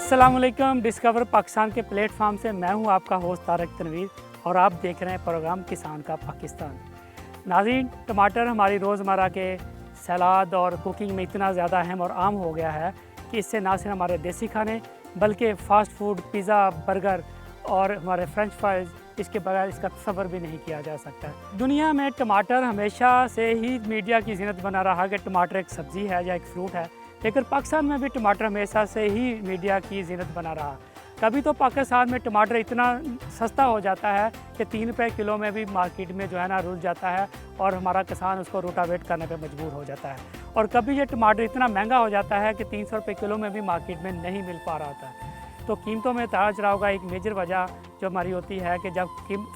अस्सलाम वालेकुम। डिस्कवर पाकिस्तान के प्लेटफार्म से मैं हूं आपका होस्ट तारक तनवीर और आप देख रहे हैं प्रोग्राम किसान का पाकिस्तान। नाज़रीन, टमाटर हमारी रोज़मर्रा के सलाद और कुकिंग में इतना ज़्यादा अहम और आम हो गया है कि इससे ना सिर्फ हमारे देसी खाने बल्कि फ़ास्ट फूड, पिज़्ज़ा, बर्गर और हमारे फ्रेंच फ्राइज़, इसके बगैर इसका तस्वर भी नहीं किया जा सकता। दुनिया में टमाटर हमेशा से ही मीडिया की ज़ीनत बना रहा कि टमाटर एक सब्ज़ी है या एक फ्रूट है, लेकिन पाकिस्तान में भी टमाटर हमेशा से ही मीडिया की ज़ीनत बना रहा। कभी तो पाकिस्तान में टमाटर इतना सस्ता हो जाता है कि 3 रुपये किलो में भी मार्केट में जो है ना रुल जाता है और हमारा किसान उसको रोटावेट करने पे मजबूर हो जाता है। और कभी ये टमाटर इतना महंगा हो जाता है कि 300 रुपये किलो में भी मार्केट में नहीं मिल पा रहा था। तो कीमतों में उतार चढ़ाव का एक मेजर वजह जो हमारी होती है कि जब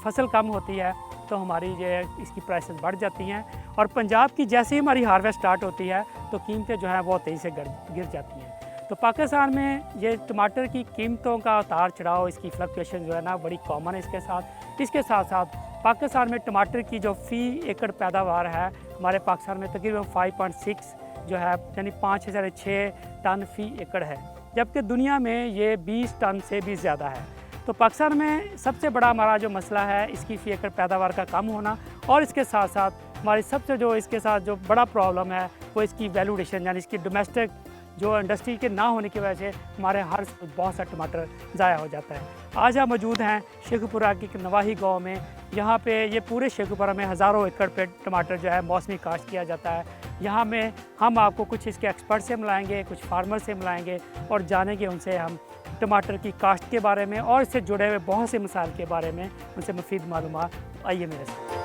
फसल कम होती है तो हमारी जो है इसकी प्राइसेस बढ़ जाती हैं, और पंजाब की जैसे ही हमारी हार्वेस्ट स्टार्ट होती है तो कीमतें जो हैं वो तेज़ी से गिर जाती हैं। तो पाकिस्तान में ये टमाटर की कीमतों का उतार चढ़ाव, इसकी फ्लक्चुएशन जो है ना बड़ी कॉमन है। इसके साथ साथ पाकिस्तान में टमाटर की जो फ़ी एकड़ पैदावार है हमारे पाकिस्तान में तकरीबन 5.6 जो है यानी 5.6 टन फ़ी एकड़ है, जबकि दुनिया में ये 20 टन से भी ज़्यादा है। तो पाकिस्तान में सबसे बड़ा हमारा जो मसला है इसकी फ़ी एकड़ पैदावार का कम होना, और इसके साथ साथ हमारी सबसे जो इसके साथ जो बड़ा प्रॉब्लम है वो इसकी वैल्यूडेशन यानी इसकी डोमेस्टिक जो इंडस्ट्री के ना होने की वजह से हमारे हर बहुत सा टमाटर ज़ाया हो जाता है। आज हम मौजूद हैं शेखुपुरा के नवाही गांव में। यहाँ पे ये पूरे शेखुपुरा में हज़ारों एकड़ पे टमाटर जो है मौसमी काश्त किया जाता है। यहाँ में हम आपको कुछ इसके एक्सपर्ट से मिलाएंगे, कुछ फार्मर से मिलाएंगे और जानेंगे उनसे हम टमाटर की काश्त के बारे में और इससे जुड़े हुए बहुत से मसाइल के बारे में उनसे मुफीद मालूमात। आइए मेरे साथ।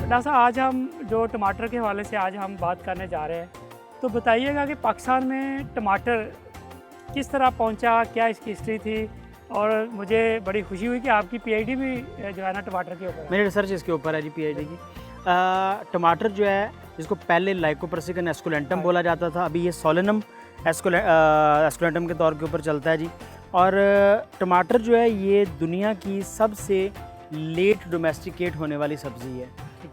डॉक्टर साहब, आज हम जो टमाटर के हवाले से आज हम बात करने जा रहे हैं, तो बताइएगा कि पाकिस्तान में टमाटर किस तरह पहुंचा, क्या इसकी हिस्ट्री थी। और मुझे बड़ी खुशी हुई कि आपकी पीएचडी भी जो है ना टमाटर के ऊपर है। मेरी रिसर्च इसके ऊपर है जी, पीएचडी की। टमाटर जो है जिसको पहले लाइकोपर्सिकन एस्कुलेंटम बोला जाता था, अभी ये सोलेनम एस्कुलेंटम के तौर के ऊपर चलता है जी। और टमाटर जो है ये दुनिया की सबसे लेट डोमेस्टिकेट होने वाली सब्ज़ी है,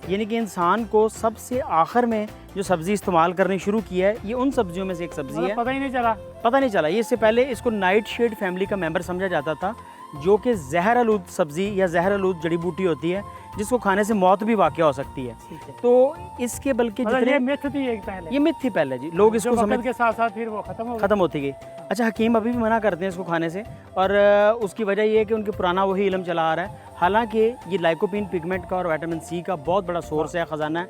यानी कि इंसान को सबसे आखिर में जो सब्ज़ी इस्तेमाल करनी शुरू की है ये उन सब्जियों में से एक सब्ज़ी है। पता नहीं चला ये इससे पहले इसको नाइट शेड फैमिली का मेंबर समझा जाता था, जो कि जहर आलूद सब्ज़ी या जहर आलूद जड़ी बूटी होती है जिसको खाने से मौत भी वाक़या हो सकती है। तो इसके बल्कि ये मिथ थी एक पहले, ये मिथ थी पहले जी, लोग इसको समझ के साथ साथ फिर वो खत्म होती गई। अच्छा, हकीम अभी भी मना करते हैं इसको खाने से, और उसकी वजह ये है कि उनके पुराना वही इल्म चला आ रहा है। हालांकि ये लाइकोपीन पिगमेंट का और विटामिन सी का बहुत बड़ा सोर्स है, ख़जाना है।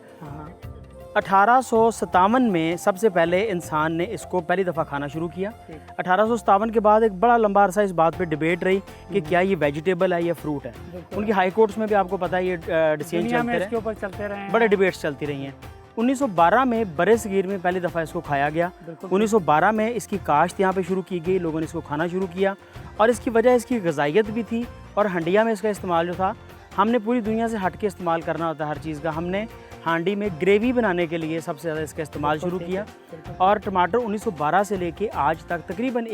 1857 में सबसे पहले इंसान ने इसको पहली दफ़ा खाना शुरू किया। 1857 के बाद एक बड़ा लंबा अरसा इस बात पे डिबेट रही कि क्या ये वेजिटेबल है या फ्रूट है। उनकी हाई कोर्ट्स में भी आपको पता है ये डिसीजन चलते रहे, बड़े डिबेट्स चलती रही हैं। 1912 में बरे सगीर में पहली दफ़ा इसको खाया गया। 1912 में इसकी काश्त यहाँ पे शुरू की गई, लोगों ने इसको खाना शुरू किया, और इसकी वजह इसकी ग़िज़ाइयत भी थी। और हंडिया में इसका इस्तेमाल जो था, हमने पूरी दुनिया से हट के इस्तेमाल करना होता है हर चीज़ का। हमने हांडी में ग्रेवी बनाने के लिए सबसे ज़्यादा इसका इस्तेमाल शुरू किया। और टमाटर 1912 से लेके आज तक तकरीबन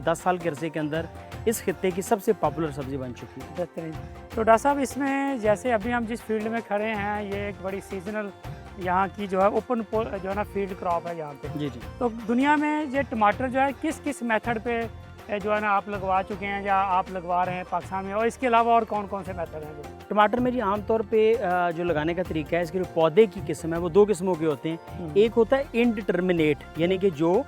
10 साल के अरसे के अंदर इस खित्ते की सबसे पॉपुलर सब्ज़ी बन चुकी है। तो डॉक्टर साहब, इसमें जैसे अभी हम जिस फील्ड में खड़े हैं ये एक बड़ी सीजनल यहाँ की जो है ओपन जो है ना फील्ड क्रॉप है यहाँ पे। जी जी। तो दुनिया में ये टमाटर जो है किस किस मेथड पे जो है ना आप लगवा चुके हैं या आप लगवा रहे हैं पाकिस्तान में, और इसके अलावा और कौन कौन से मेथड हैं? टमाटर में जी आमतौर पे जो लगाने का तरीका है, इसके जो पौधे की किस्म है वो 2 किस्मों के होते हैं। एक होता है इनडिटर्मिनेट, यानी कि जो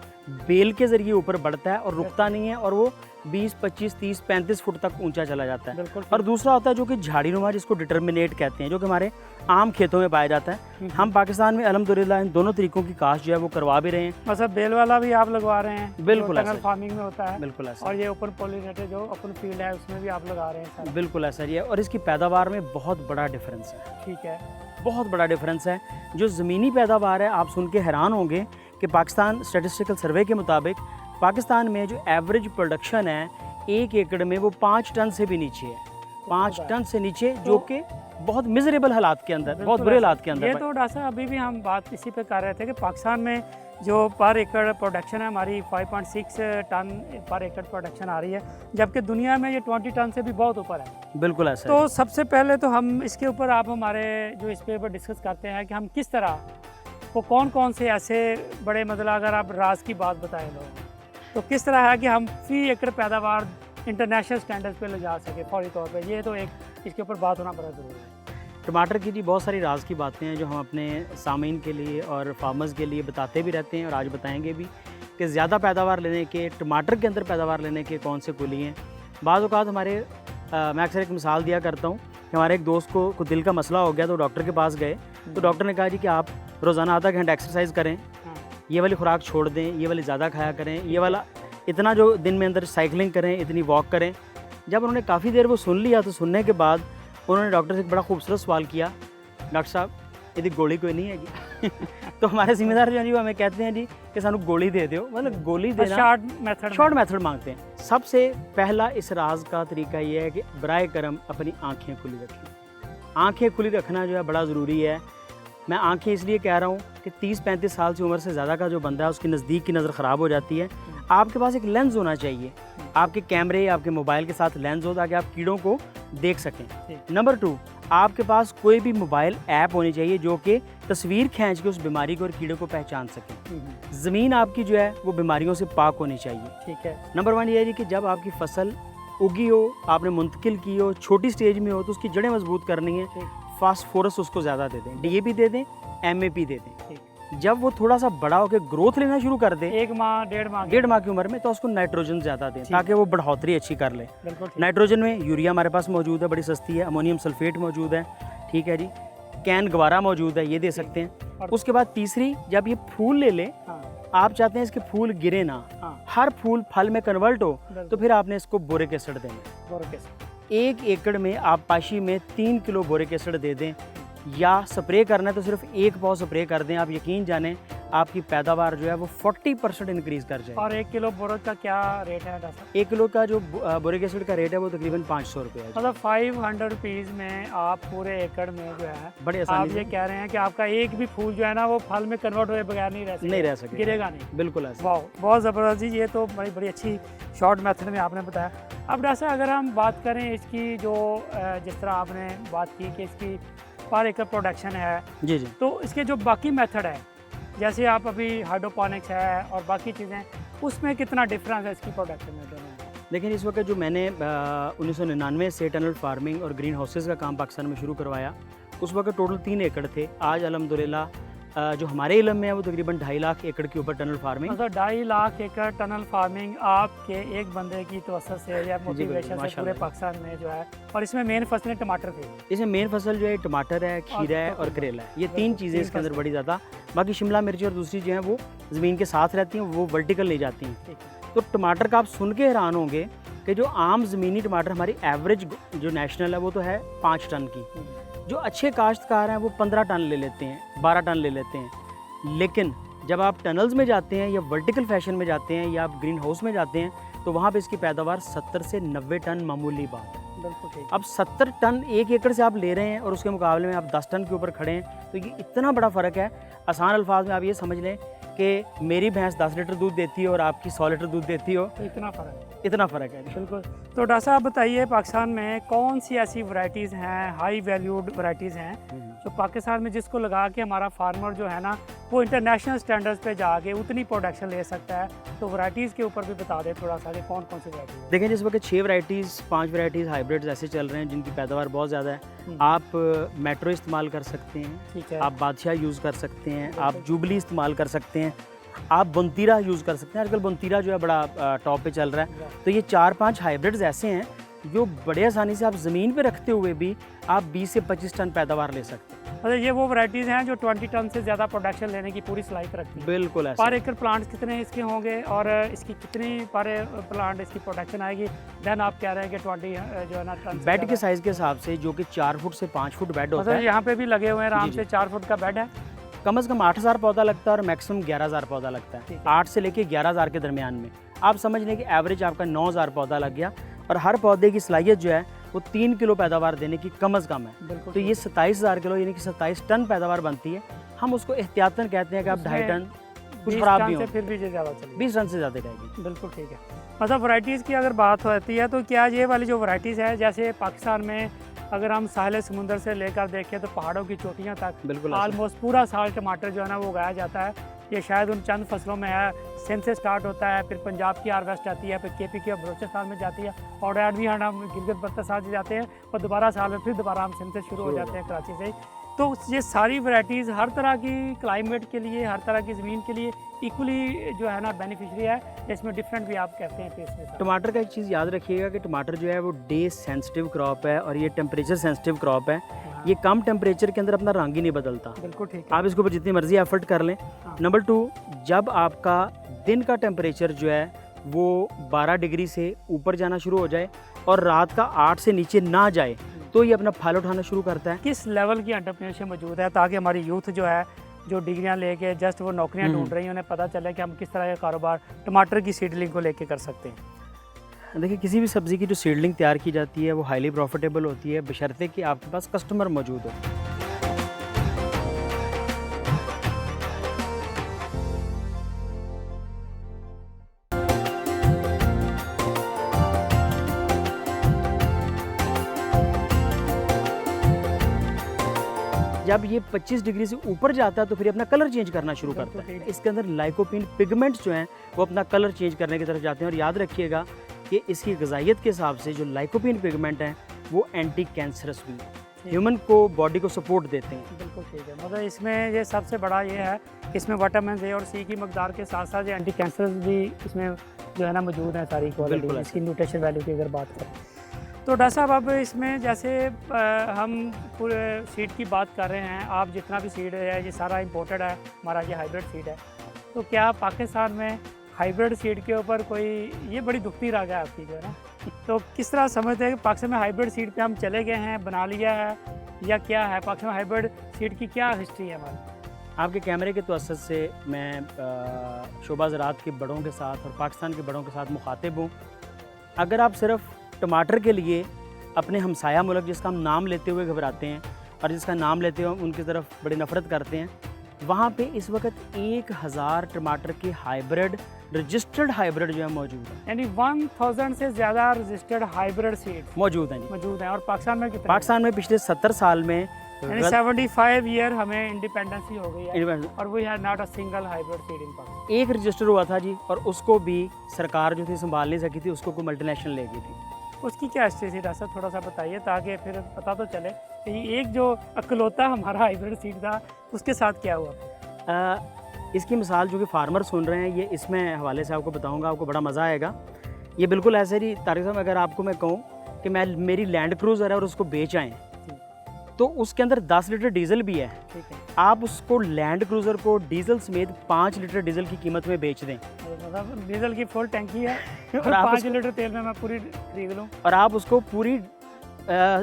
बेल के ज़रिए ऊपर बढ़ता है और रुकता नहीं है, और वो 20, 25, 30, 35 फुट तक ऊंचा चला जाता है। और दूसरा होता है जो कि झाड़ीनुमा, जिसको डिटर्मिनेट कहते हैं, जो कि हमारे आम खेतों में पाया जाता है। हम पाकिस्तान में अल्हम्दुलिल्लाह इन दोनों तरीकों की काश्त जो है वो करवा भी रहे हैं। मतलब बेल वाला भी आप लगवा रहे हैं? बिल्कुल ऐसा फार्मिंग में होता है। बिल्कुल ऐसा। और ये ओपन पॉलिनेटेड जो ओपन फील्ड है उसमें भी आप लगा रहे हैं? बिल्कुल ऐसा ही है, और इसकी पैदावार में बहुत बड़ा डिफरेंस है। ठीक है, बहुत बड़ा डिफरेंस है। जो ज़मीनी पैदावार है, आप सुन के हैरान होंगे कि पाकिस्तान स्टैटिस्टिकल सर्वे के मुताबिक पाकिस्तान में जो एवरेज प्रोडक्शन है 1 एकड़ में वो 5 टन से भी नीचे है। 5 टन से नीचे, जो कि बहुत मिजरेबल हालात के अंदर, बहुत बुरे हालात के अंदर। ये तो डॉक्टर साहब अभी भी हम बात इसी पे कर रहे थे कि पाकिस्तान में जो पर एकड़ प्रोडक्शन है हमारी 5.6 टन पर एकड़ प्रोडक्शन आ रही है, जबकि दुनिया में ये 20 टन से भी बहुत ऊपर है। बिल्कुल ऐसा तो सबसे पहले तो हम इसके ऊपर आप हमारे जो इस पे ऊपर डिस्कस करते हैं कि हम किस तरह वो कौन कौन से ऐसे बड़े मतलब अगर आप राज की बात बताएं लोग तो किस तरह है कि हम फी एकड़ पैदावार इंटरनेशनल स्टैंडर्ड्स पे ले जा सके फौरी तौर पे, ये तो एक इसके ऊपर बात होना बड़ा ज़रूरी है। टमाटर की जी बहुत सारी राज की बातें हैं जो हम अपने सामीन के लिए और फार्मर्स के लिए बताते भी रहते हैं और आज बताएंगे भी कि ज़्यादा पैदावार लेने के, टमाटर के अंदर पैदावार लेने के कौन से कुली हैं। बाज़ औक़ात हमारे मैं अक्सर एक मिसाल दिया करता हूँ कि हमारे एक दोस्त को दिल का मसला हो गया तो डॉक्टर के पास गए तो डॉक्टर ने कहा जी कि आप रोज़ाना आधा घंटा एक्सरसाइज करें, ये वाली खुराक छोड़ दें, ये वाली ज़्यादा खाया करें, ये वाला इतना जो दिन में अंदर साइकिलिंग करें, इतनी वॉक करें। जब उन्होंने काफ़ी देर वो सुन लिया तो सुनने के बाद उन्होंने डॉक्टर से एक बड़ा खूबसूरत सवाल किया, डॉक्टर साहब यदि गोली कोई नहीं हैगी तो हमारे जिम्मेदार जो हैं जी वो हमें कहते हैं जी कि सानू गोली दे दो, मतलब गोली देना शॉर्ट मेथड मांगते हैं। सबसे पहला इस राज का तरीका ये है कि बराए करम अपनी आँखें खुली रखें। आँखें खुली रखना जो है बड़ा ज़रूरी है। मैं आँखें इसलिए कह रहा हूँ कि 30-35 साल से उम्र से ज़्यादा का जो बंदा है उसकी नज़दीक की नज़र ख़राब हो जाती है। आपके पास एक लेंस होना चाहिए, आपके कैमरे आपके मोबाइल के साथ लेंस हो ताकि आप कीड़ों को देख सकें। नंबर 2, आपके पास कोई भी मोबाइल ऐप होनी चाहिए जो कि तस्वीर खींच के उस बीमारी को और कीड़े को पहचान सके। ज़मीन आपकी जो है वो बीमारियों से पाक होनी चाहिए। ठीक है। नंबर 1 ये है कि जब आपकी फसल उगी हो, आपने मुंतकिल की हो, छोटी स्टेज में हो तो उसकी जड़ें मजबूत करनी है, फास्फोरस उसको ज़्यादा दे दें, DAP दे दें, MAP दे दें। जब वो थोड़ा सा बड़ा होकर ग्रोथ लेना शुरू कर दे 1 माह 1.5 माह की उम्र में तो उसको नाइट्रोजन ज़्यादा दें ताकि वो बढ़ोतरी अच्छी कर ले। नाइट्रोजन में यूरिया हमारे पास मौजूद है, बड़ी सस्ती है, अमोनियम सल्फेट मौजूद है, ठीक है जी, कैन गवारा मौजूद है, ये दे सकते हैं। उसके बाद तीसरी, जब ये फूल ले ले, आप चाहते हैं इसके फूल गिरे ना, हर फूल फल में कन्वर्ट हो, तो फिर आपने इसको बोरिक एसिड देना। 1 एकड़ में आप पाशी में 3 किलो बोरिक एसिड दे दें, या स्प्रे करना है तो सिर्फ 1 पाव स्प्रे कर दें। आप यकीन जानें आपकी पैदावार जो है वो 40% इंक्रीज़ कर जाए। और 1 किलो बोरिक का क्या रेट है डॉक्टर साहब? 1 किलो का जो बोरिक एसिड का रेट है वो तकरीबन 500 रुपये है। मतलब 500 रुपीज़ में आप पूरे एकड़ में जो है बड़े आसानी आप ये कह रहे हैं कि आपका एक भी फूल जो है ना वो फल में कन्वर्ट हुए बगैर नहीं रह सके, गिरेगा नहीं। बिल्कुल ऐसा। वाह, बहुत ज़बरदस्त जी, ये तो बड़ी अच्छी शॉर्ट मेथड में आपने बताया। अब डॉक्टर साहब अगर हम बात करें इसकी जो जिस तरह आपने बात की कि इसकी पर एकड़ प्रोडक्शन है जी, तो इसके जो बाकी मेथड है जैसे आप अभी हाइड्रोपोनिक्स है और बाकी चीज़ें, उसमें कितना डिफरेंस है इसकी प्रोडक्शन में दोनों? देखिए, इस वक्त जो मैंने 1999 से टनल फार्मिंग और ग्रीन हाउसेज़ का काम पाकिस्तान में शुरू करवाया, उस वक्त टोटल 3 एकड़ थे। आज अल्हम्दुलिल्लाह जो हमारे इलम में है वो तकरीबन 2.5 लाख एकड़ के ऊपर टनल फार्मिंग। मतलब 2.5 लाख एकड़ टनल फार्मिंग आपके एक बंदे की तवज्जो से या मोटिवेशन से पूरे पाकिस्तान में जो है। और इसमें मेन फसलें टमाटर थी। इसमें मेन फसल जो है टमाटर है, खीरा है और करेला है। ये 3 चीज़ें इसके अंदर बड़ी ज़्यादा, बाकी शिमला मिर्च और दूसरी जो है वो ज़मीन के साथ रहती हैं, वो वर्टिकल ले जाती हैं। तो टमाटर का आप सुन के हैरान होंगे कि जो आम ज़मीनी टमाटर हमारी एवरेज जो नेशनल है वो तो है 5 टन की। जो अच्छे काश्तकार हैं वो 15 टन ले लेते हैं, 12 टन ले लेते हैं। लेकिन जब आप टनल्स में जाते हैं या वर्टिकल फैशन में जाते हैं या आप ग्रीन हाउस में जाते हैं तो वहाँ पे इसकी पैदावार 70 से 90 टन मामूली बात है। बिल्कुल ठीक। अब 70 टन 1 एकड़ से आप ले रहे हैं और उसके मुकाबले में आप 10 टन के ऊपर खड़े हैं, तो ये इतना बड़ा फ़र्क है। आसान अल्फाज में आप ये समझ लें कि मेरी भैंस 10 लीटर दूध देती है और आपकी 100 लीटर दूध देती हो, तो इतना फ़र्क है। बिल्कुल। तो डॉक्टर साहब बताइए, पाकिस्तान में कौन सी ऐसी वैरायटीज़ हैं, हाई वैल्यूड वैरायटीज़ हैं जो पाकिस्तान में जिसको लगा के हमारा फार्मर जो है ना वो इंटरनेशनल स्टैंडर्ड्स पे जाके उतनी प्रोडक्शन ले सकता है? तो वैरायटीज़ के ऊपर भी बता दें थोड़ा सा कि कौन कौन सी वैरायटीज़? देखिए, जिस वक्त 6 वैरायटीज़ 5 वैरायटीज़ हाइब्रिड्स ऐसे चल रहे हैं जिनकी पैदावार बहुत ज़्यादा है। आप मेट्रो इस्तेमाल कर सकते हैं, ठीक है, आप बादशाह यूज़ कर सकते हैं, आप जुबली इस्तेमाल कर सकते हैं, आप बुनतीरा यूज़ कर सकते हैं। आजकल बुनतीरा जो है बड़ा टॉप पे चल रहा है। तो ये 4-5 हाइब्रिड्स ऐसे हैं जो बड़े आसानी से आप ज़मीन पे रखते हुए भी आप 20 से 25 टन पैदावार ले सकते हैं। मतलब ये वो वैरायटीज़ हैं जो 20 टन से ज़्यादा प्रोडक्शन लेने की पूरी सलाहियत रखती हैं। बिल्कुल ऐसा। पर एकड़ प्लांट्स कितने इसके होंगे और इसकी कितनी पर प्लांट इसकी प्रोडक्शन आएगी? देन आप कह रहे हैं कि 20 जो है ना टन बेड के साइज़ के हिसाब से, जो कि 4 फुट से 5 फुट बेड होता है। यहाँ पे भी लगे हुए हैं आराम से 4 फुट का बेड है। कम से कम 8000 पौधा लगता है और मैक्सिमम 11000 पौधा लगता है। 8 से लेके 11000 के दरमियान में आप समझ लें कि एवरेज आपका 9000 पौधा लग गया। और हर पौधे की सलाहियत जो है वो 3 किलो पैदावार देने की कम से कम है। तो ये 27000 किलो यानी कि 27 टन पैदावार बनती है। हम उसको एहतियातन कहते हैं कि आप 2.5 टन कुछ खराब रन भी से हो, फिर भी ये ज़्यादा चलेगी। 20 रन से ज़्यादा रहेगी। बिल्कुल ठीक है। मतलब वैराइटीज़ की अगर बात होती है तो क्या ये वाली जो वैराइटीज़ है, जैसे पाकिस्तान में अगर हम साहिल समुंदर से लेकर देखें तो पहाड़ों की चोटियाँ तक बिल्कुल ऐसा। ऑलमोस्ट पूरा साल टमाटर जो है ना वो उगाया जाता है। ये शायद उन चंद फसलों में है, सिंध से स्टार्ट होता है, फिर पंजाब की हार्वेस्ट आती है, फिर केपी की और बलोचिस्तान में जाती है, और ऐड भी हम गिलगित बल्तिस्तान से जाते हैं, और दोबारा साल में फिर दोबारा हम सिंध से शुरू हो जाते हैं, कराची से ही। तो ये सारी वैराइटीज़ हर तरह की क्लाइमेट के लिए, हर तरह की ज़मीन के लिए इक्वली जो है ना बेनिफिशरी है। इसमें डिफरेंट भी आप कहते हैं तो इसमें टमाटर का एक चीज़ याद रखिएगा कि टमाटर जो है वो डे सेंसिटिव क्रॉप है और ये टेम्परेचर सेंसिटिव क्रॉप है। ये कम टेम्परेचर के अंदर अपना रंग ही नहीं बदलता। बिल्कुल ठीक है। आप इसके ऊपर जितनी मर्जी एफर्ट कर लें। हाँ। नंबर 2, जब आपका दिन का टेम्परेचर जो है वो 12 डिग्री से ऊपर जाना शुरू हो जाए और रात का 8 से नीचे ना जाए तो ये अपना फल उठाना शुरू करता है। किस लेवल की एंटरप्रेन्योरशिप मौजूद है ताकि हमारी यूथ जो है, जो डिग्रियां लेके जस्ट वो नौकरियां ढूंढ रही हैं, उन्हें पता चले कि हम किस तरह का कारोबार टमाटर की सीडलिंग को लेके कर सकते हैं? देखिए, किसी भी सब्ज़ी की जो सीडलिंग तैयार की जाती है वो हाईली प्रॉफिटेबल होती है बशर्ते कि आपके पास कस्टमर मौजूद हो। जब ये 25 डिग्री से ऊपर जाता है तो फिर अपना कलर चेंज करना शुरू करता है। इसके अंदर लाइकोपीन पिगमेंट्स जो हैं वो अपना कलर चेंज करने की तरफ जाते हैं। और याद रखिएगा कि इसकी ग़िज़ाइयत के हिसाब से जो लाइकोपीन पिगमेंट हैं वो एंटी कैंसरस भी ह्यूमन को, बॉडी को सपोर्ट देते हैं। बिल्कुल ठीक है। मतलब इसमें ये सबसे बड़ा ये है, इसमें विटामिन ए और सी की मकदार के साथ साथ एंटी कैंसर भी इसमें जो है ना मौजूद है सारी क्वालिटी। इसकी न्यूट्रिशन वैल्यू की अगर बात करें तो डॉक्टर साहब, अब इसमें जैसे हम पूरे सीड की बात कर रहे हैं, आप जितना भी सीड है ये सारा इंपोर्टेड है, हमारा ये हाइब्रिड सीड है। तो क्या पाकिस्तान में हाइब्रिड सीड के ऊपर कोई, ये बड़ी दुखती रह गया आपकी जो है ना, तो किस तरह समझते हैं कि पाकिस्तान में हाइब्रिड सीड पे हम चले गए हैं, बना लिया है, या क्या है पाकिस्तान में हाइब्रिड सीड की क्या हिस्ट्री है हमारी? आपके कैमरे के तवज्जुह से मैं शोबा ज़राअत के बड़ों के साथ और पाकिस्तान के बड़ों के साथ मुखातिब हूँ। अगर आप सिर्फ टमाटर के लिए अपने हमसाया मुल्क जिसका हम नाम लेते हुए घबराते हैं और जिसका नाम लेते हुए उनकी तरफ बड़ी नफ़रत करते हैं, वहाँ पे इस वक्त 1000 टमाटर की हाइब्रिड, रजिस्टर्ड हाइब्रिड जो है मौजूद है। यानी 1000 से ज़्यादा रजिस्टर्ड हाइब्रिड सीड मौजूद हैं जी। मौजूद हैं। और पाकिस्तान में कितने? पाकिस्तान में पिछले 70 साल में यानी 75 ईयर हमें इंडिपेंडेंसी हो गई है, एक और we have not a single hybrid seed in Pakistan. Register हुआ था जी, और उसको भी सरकार जो थी संभाल नहीं सकी थी, उसको कोई मल्टीनेशनल ले गई थी। उसकी क्या हिस्ट्री थी डॉक्टर साहब, थोड़ा सा बताइए ताकि फिर पता तो चले कि एक जो अकलौता हमारा हाइब्रिड सीड था उसके साथ क्या हुआ। इसकी मिसाल जो कि फार्मर सुन रहे हैं, ये इसमें हवाले से आपको बताऊंगा, आपको बड़ा मज़ा आएगा। ये बिल्कुल ऐसे ही तारिक साहब, अगर आपको मैं कहूँ कि मैं मेरी लैंड क्रूज़र है और उसको बेच आएँ तो उसके अंदर 10 लीटर डीजल भी है, ठीक है, आप उसको लैंड क्रूज़र को डीजल समेत 5 लीटर डीजल की कीमत में बेच दें, मतलब डीजल की फुल टैंकी है और आप 5 लीटर तेल में मैं पूरी खरीद लूँ, और आप उसको पूरी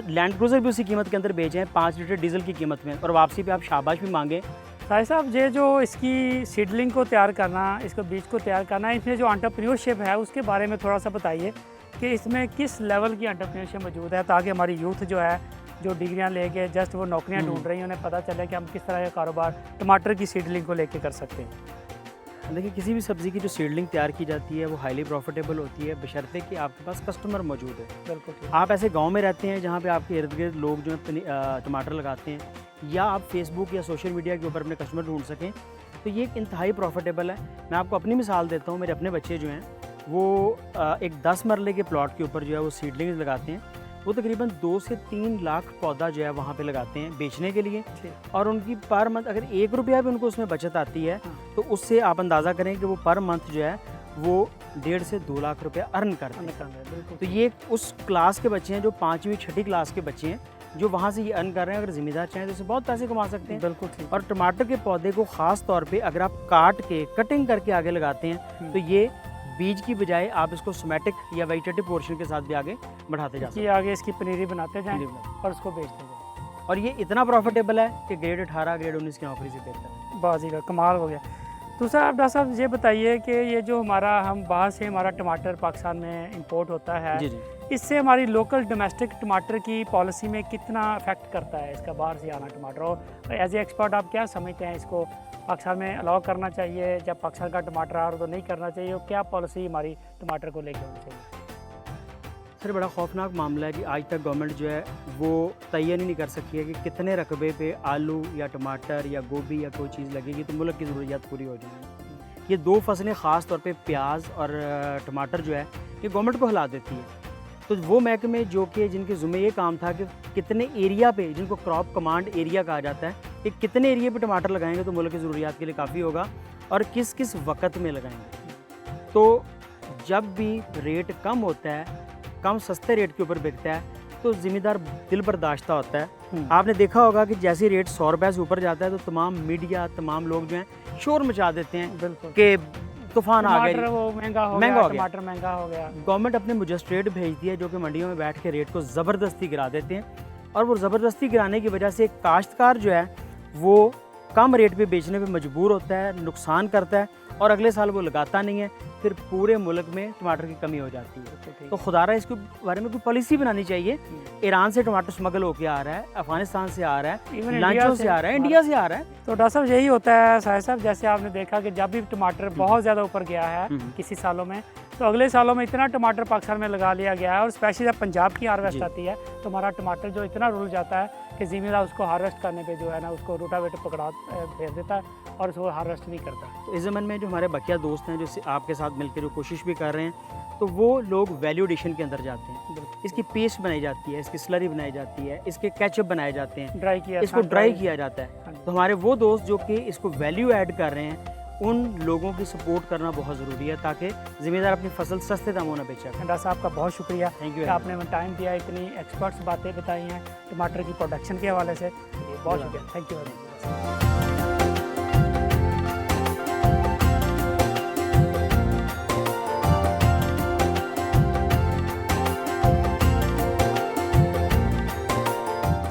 लैंड क्रूज़र भी उसी कीमत के अंदर बेचें 5 लीटर डीजल की कीमत में, और वापसी पे आप शाबाश भी मांगें। साहिब साहब, ये जो इसकी सीडलिंग को तैयार करना, इसको बीज को तैयार करना, इसमें जो एंटरप्रेन्योरशिप है उसके बारे में थोड़ा सा बताइए कि इसमें किस लेवल की एंटरप्रेन्योरशिप मौजूद है ताकि हमारी यूथ जो है, जो डिग्रियां लेके जस्ट वो नौकरियां ढूंढ रही हैं, उन्हें पता चले कि हम किस तरह का कारोबार टमाटर की सीडलिंग को लेके कर सकते हैं। देखिए, किसी भी सब्ज़ी की जो सीडलिंग तैयार की जाती है वो हाईली प्रॉफिटेबल होती है बशर्ते कि आपके पास कस्टमर मौजूद हो। बिल्कुल। आप ऐसे गांव में रहते हैं जहां पे आपके इर्द गिर्द लोग जो है टमाटर लगाते हैं, या आप फेसबुक या सोशल मीडिया के ऊपर अपने कस्टमर ढूंढ सकें, तो ये एक इंतहाई प्रॉफिटेबल है। मैं आपको अपनी मिसाल देता हूँ। मेरे अपने बच्चे जो हैं वो एक 10 मरले के प्लॉट के ऊपर जो है वो सीडलिंग्स लगाते हैं। वो तकरीबन 2 से 3 लाख पौधा जो है वहाँ पे लगाते हैं बेचने के लिए, और उनकी पर मंथ अगर 1 रुपया भी उनको उसमें बचत आती है तो उससे आप अंदाज़ा करें कि वो पर मंथ जो है वो 1.5 से 2 लाख रुपया अर्न करते हैं। तो ये उस क्लास के बच्चे हैं जो 5वीं 6ठी क्लास के बच्चे हैं जो वहाँ से ये अर्न कर रहे हैं। अगर ज़िम्मेदार चाहें तो इससे बहुत पैसे कमा सकते हैं। बिल्कुल ठीक। और टमाटर के पौधे को ख़ास तौर पर अगर आप काट के कटिंग करके आगे लगाते हैं तो ये बीज की बजाय आप इसको सोमेटिक या वेजिटेटिव पोर्शन के साथ भी आगे बढ़ाते जाते हैं। आगे इसकी पनीरी बनाते जाएं और उसको बेचते जाएं। और ये इतना प्रॉफिटेबल है कि ग्रेड 18 ग्रेड 19 की नौकरी से बेहतर है। बाजी का कमाल हो गया। दूसरा आप डॉक्टर साहब ये बताइए कि ये जो हमारा, हम बाहर से हमारा टमाटर पाकिस्तान में इंपोर्ट होता है, जी जी, इससे हमारी लोकल डोमेस्टिक टमाटर की पॉलिसी में कितना इफेक्ट करता है इसका बाहर से आना टमाटर? और एज ए एक्सपर्ट आप क्या समझते हैं इसको पाकिस्तान में अलाउ करना चाहिए, जब पाकिस्तान का टमाटर आ रहा हो तो नहीं करना चाहिए, और क्या पॉलिसी हमारी टमाटर को लेकर होनी चाहिए? सर बड़ा खौफनाक मामला है कि आज तक गवर्नमेंट जो है वो तयन ही नहीं कर सकी है कि कितने रकबे पे आलू या टमाटर या गोभी या कोई चीज़ लगेगी तो मुल्क की ज़रूरियात पूरी हो जाएंगी। ये दो फसलें ख़ास तौर पे प्याज और टमाटर जो है ये गवर्नमेंट को हिला देती है। तो वो महकमे जो कि जिनके ज़ुम्मे ये काम था कि कितने एरिया पे, जिनको क्रॉप कमांड एरिया कहा जाता है, कि कितने एरिया पे टमाटर लगाएंगे तो मुल्क की ज़रूरियात के लिए काफ़ी होगा और किस किस वक्त में लगाएंगे। तो जब भी रेट कम होता है, कम सस्ते रेट के ऊपर बिकता है, तो ज़िम्मेदार दिल बर्दाश्ता होता है। आपने देखा होगा कि जैसे रेट 100 रुपये से ऊपर जाता है तो तमाम मीडिया, तमाम लोग जो हैं शोर मचा देते हैं बिल्कुल कि तूफान आ गया, वो महंगा हो महंगा गया, हो गया। टमाटर महंगा हो गया। गवर्नमेंट अपने मजिस्ट्रेट भेजती है जो कि मंडियों में बैठ के रेट को ज़बरदस्ती गिरा देते हैं, और वो ज़बरदस्ती गिराने की वजह से काश्तकार जो है वो कम रेट पे बेचने पे मजबूर होता है, नुकसान करता है, और अगले साल वो लगाता नहीं है, फिर पूरे मुल्क में टमाटर की कमी हो जाती है। तो खुदारा इसके बारे में कोई पॉलिसी बनानी चाहिए। ईरान से टमाटर स्मगल होके आ रहा है, अफगानिस्तान से आ रहा है, लांचों से आ रहा है, इंडिया से आ रहा है। तो डॉक्टर साहब यही होता है साहिब साहब, जैसे आपने देखा कि जब भी टमाटर बहुत ज़्यादा ऊपर गया है किसी सालों में, तो अगले सालों में इतना टमाटर पाकिस्तान में लगा लिया गया है, और स्पेशली जब पंजाब की हार्वेस्ट आती है तो हमारा टमाटर जो इतना रुल जाता है कि ज़मींदार उसको हार्वेस्ट करने पे जो है ना उसको रोटावेटर पकड़ा भेज देता है और उसको हार्वेस्ट नहीं करता। तो इस ज़माने में जो हमारे बकिया दोस्त हैं जो आपके साथ मिलकर जो कोशिश भी कर रहे हैं, तो वो लोग वैल्यू एडिशन के अंदर जाते हैं। इसकी पेस्ट बनाई जाती है, इसकी स्लरी बनाई जाती है, इसके केचप बनाए जाते हैं, ड्राई किया, इसको ड्राई किया जाता है। तो हमारे वो दोस्त जो कि इसको वैल्यू ऐड कर रहे हैं, उन लोगों की सपोर्ट करना बहुत ज़रूरी है ताकि ज़िम्मेदार अपनी फसल सस्ते दामों में बेचा। डॉक्टर साहब का बहुत शुक्रिया, थैंक यू, आपने टाइम दिया, इतनी एक्सपर्ट्स बातें बताई हैं टमाटर की प्रोडक्शन के हवाले से, बहुत शुक्रिया, थैंक यू वेरी मच।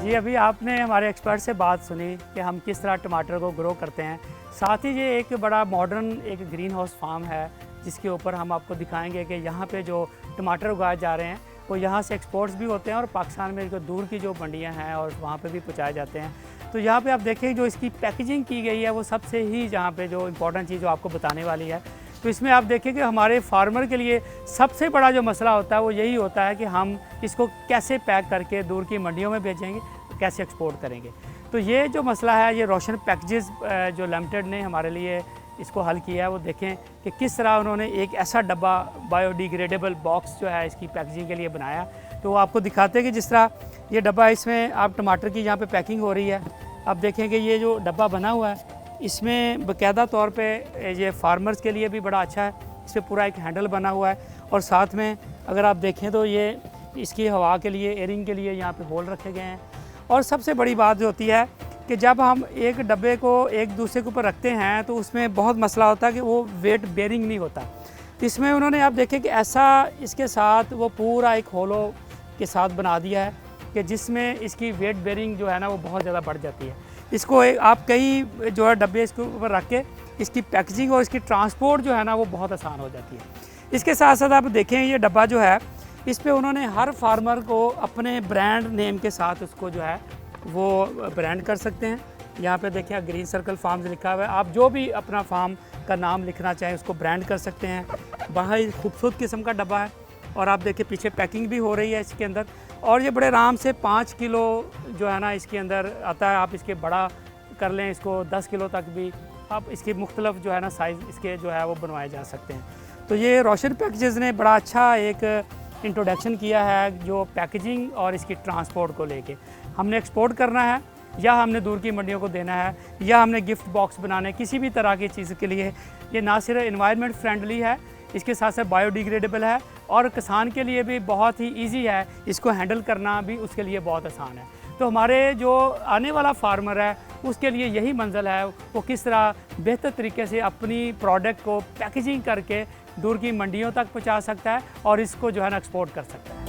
जी अभी आपने हमारे एक्सपर्ट से बात सुनी कि हम किस तरह टमाटर को ग्रो करते हैं। साथ ही ये एक बड़ा मॉडर्न एक ग्रीन हाउस फार्म है जिसके ऊपर हम आपको दिखाएंगे कि यहाँ पे जो टमाटर उगाए जा रहे हैं वो यहाँ से एक्सपोर्ट्स भी होते हैं और पाकिस्तान में जो दूर की जो मंडियाँ हैं और वहाँ पे भी पहुँचाए जाते हैं। तो यहाँ पे आप देखें जो इसकी पैकेजिंग की गई है वो सबसे ही यहाँ पे जो इम्पोर्टेंट चीज़ जो आपको बताने वाली है। तो इसमें आप देखें कि हमारे फार्मर के लिए सबसे बड़ा जो मसला होता है वो यही होता है कि हम इसको कैसे पैक करके दूर की मंडियों में भेजेंगे, कैसे एक्सपोर्ट करेंगे। तो ये जो मसला है ये रोशन पैकेजेस जो लिमिटेड ने हमारे लिए इसको हल किया है। वो देखें कि किस तरह उन्होंने एक ऐसा डब्बा बायोडिग्रेडेबल बॉक्स जो है इसकी पैकेजिंग के लिए बनाया। तो वो आपको दिखाते हैं कि जिस तरह ये डब्बा, इसमें आप टमाटर की यहाँ पे पैकिंग हो रही है, आप देखें कि ये जो डब्बा बना हुआ है इसमें बाकायदा तौर पे ये फार्मर्स के लिए भी बड़ा अच्छा है। इस पर पूरा एक हैंडल बना हुआ है और साथ में अगर आप देखें तो ये इसकी हवा के लिए, एयरिंग के लिए यहाँ पे होल रखे गए हैं। और सबसे बड़ी बात जो होती है कि जब हम एक डब्बे को एक दूसरे के ऊपर रखते हैं तो उसमें बहुत मसला होता है कि वो वेट बेयरिंग नहीं होता। तो इसमें उन्होंने आप देखें कि ऐसा इसके साथ वो पूरा एक होलो के साथ बना दिया है कि जिसमें इसकी वेट बेयरिंग जो है ना वो बहुत ज़्यादा बढ़ जाती है। इसको आप कई जो है डब्बे इसके ऊपर रख के इसकी पैकेजिंग और इसकी ट्रांसपोर्ट जो है ना वो बहुत आसान हो जाती है। इसके साथ साथ आप देखें ये डब्बा जो है इस पे उन्होंने हर फार्मर को अपने ब्रांड नेम के साथ उसको जो है वो ब्रांड कर सकते हैं। यहाँ पे देखिए ग्रीन सर्कल फार्म्स लिखा हुआ है, आप जो भी अपना फार्म का नाम लिखना चाहें उसको ब्रांड कर सकते हैं। बाहर खूबसूरत किस्म का डब्बा है और आप देखिए पीछे पैकिंग भी हो रही है इसके अंदर, और ये बड़े आराम से 5 किलो जो है ना इसके अंदर आता है। आप इसके बड़ा कर लें, इसको 10 किलो तक भी आप इसकी मुख्तलिफ जो है ना साइज़ इसके जो है वो बनवाए जा सकते हैं। तो ये रोशन पैकेजेस ने बड़ा अच्छा एक इंट्रोडक्शन किया है जो पैकेजिंग और इसकी ट्रांसपोर्ट को लेके। हमने एक्सपोर्ट करना है या हमने दूर की मंडियों को देना है या हमने गिफ्ट बॉक्स बनाने, किसी भी तरह की चीज़ के लिए ये ना सिर्फ एनवायरनमेंट फ्रेंडली है, इसके साथ साथ बायोडिग्रेडेबल है और किसान के लिए भी बहुत ही ईजी है, इसको हैंडल करना भी उसके लिए बहुत आसान है। तो हमारे जो आने वाला फार्मर है उसके लिए यही मंजिल है, वो किस तरह बेहतर तरीके से अपनी प्रोडक्ट को पैकेजिंग करके दूर की मंडियों तक पहुंचा सकता है और इसको जो है ना एक्सपोर्ट कर सकता है।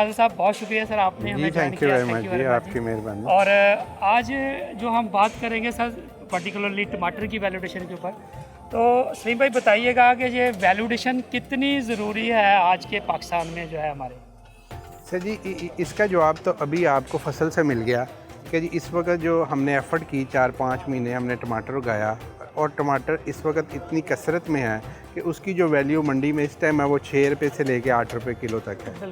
फाजिल साहब, बहुत शुक्रिया सर, आपने हमें ज्वाइन थैंक यू किया। Very Thank much you very जी, much आपकी मेहरबानी। और आज जो हम बात करेंगे सर पर्टिकुलरली टमाटर की वैल्यूडेशन के ऊपर, तो सलीम भाई बताइएगा कि ये वैल्यूडेशन कितनी ज़रूरी है आज के पाकिस्तान में जो है हमारे। सर जी इसका जवाब तो अभी आपको फसल से मिल गया कि जी इस वक्त जो हमने एफ़र्ट की 4-5 महीने हमने टमाटर उगाया, और टमाटर इस वक्त इतनी कसरत में है कि उसकी जो वैल्यू मंडी में इस टाइम है वो 6 रुपये से लेके 8 रुपये किलो तक है।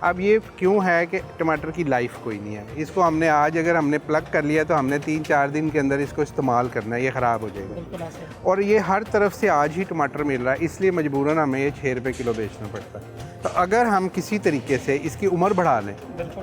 अब ये क्यों है कि टमाटर की लाइफ कोई नहीं है, इसको हमने आज अगर हमने प्लग कर लिया तो हमने 3-4 दिन के अंदर इसको इस्तेमाल करना है, ये ख़राब हो जाएगा। और ये हर तरफ से आज ही टमाटर मिल रहा है, इसलिए मजबूरन हमें ये 6 रुपये किलो बेचना पड़ता है। तो अगर हम किसी तरीके से इसकी उम्र बढ़ा लें,